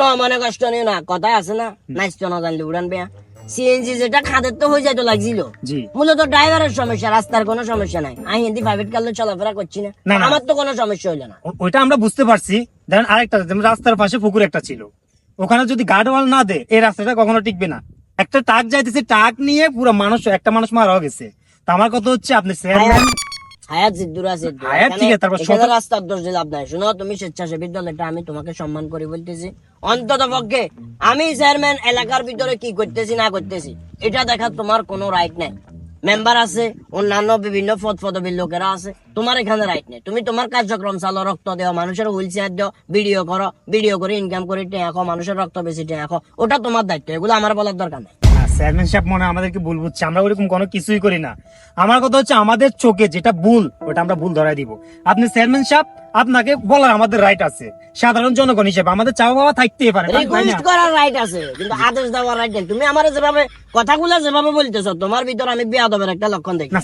তো মনে কষ্ট নিও না, কথাই আছে না, নাচতে না জানলে উড়ান বেয়া। সিএনজি যেটা খাদের তো হয়ে যাইতো লাগছিল, জি মূলত ড্রাইভারের সমস্যা, রাস্তার কোনো সমস্যা নাই। আমি হিন্দি প্রাইভেট কালে চলাফেরা করছি না, না, না। আমার তো কোনো সমস্যা হইলো না। ওইটা আমরা বুঝতে পারছি। ধরেন আরেকটা, যেমন রাস্তার পাশে পুকুর একটা ছিল, ওখানে যদি গার্ডওয়াল না দেয় এই রাস্তাটা কখনো টিকবে না। একটা ট্রাক যাইতেছে, ট্রাক নিয়ে পুরো একটা মানুষ মারা গেছে। তো আমার কথা হচ্ছে আপনি চেয়ারম্যান হায়াত সিদ্ধুর আছে, হায়াত ঠিক আছে, তারপর রাস্তার দোষ দিয়ে লাভ নাই। শুনো, তুমি স্বেচ্ছাসেবী দল, এটা আমি তোমাকে সম্মান করি বলতেছি। অন্তত পক্ষে আমি চেয়ারম্যান এলাকার ভিতরে কি করতেছি না করতেছি এটা দেখার তোমার কোনো রাইট নাই। মেম্বার আছে, অন্যান্য বিভিন্ন পদ পদবীর লোকেরা আছে, তোমার এখানে রাইট নেই। তুমি তোমার কার্যক্রম চালো, রক্ত দেও, মানুষের হুইল চেয়ার দেও, ভিডিও করো, ভিডিও করে ইনকাম করে টেঁয়াখো, মানুষের রক্ত বেশি টেঁয়াখো, ওটা তোমার দায়িত্ব, এগুলো আমার বলার দরকার নেই। চেয়ারম্যান সাহেব মনে হয় আমাদেরকে ভুল বুঝছে, আমরা ওরকম কোনো কিছুই করি না। আমার কথা হচ্ছে আমাদের চোখে যেটা ভুল ওটা আমরা ভুল ধরাই দিব। আপনি চেয়ারম্যান সাহেব, আপনাকে বলার আমাদের রাইট আছে, সাধারণ জনগণ হিসেবে আমাদের চাওয়া পাওয়া থাকতেই পারে, তাই না? রিকোয়েস্ট করার রাইট আছে, কিন্তু আদেশ দেওয়ার রাইট নেই। তুমি আমার যেভাবে কথাগুলো যেভাবে বলতেছো, তোমার ভিতর আমি বেয়াদবের একটা লক্ষণ দেখি। না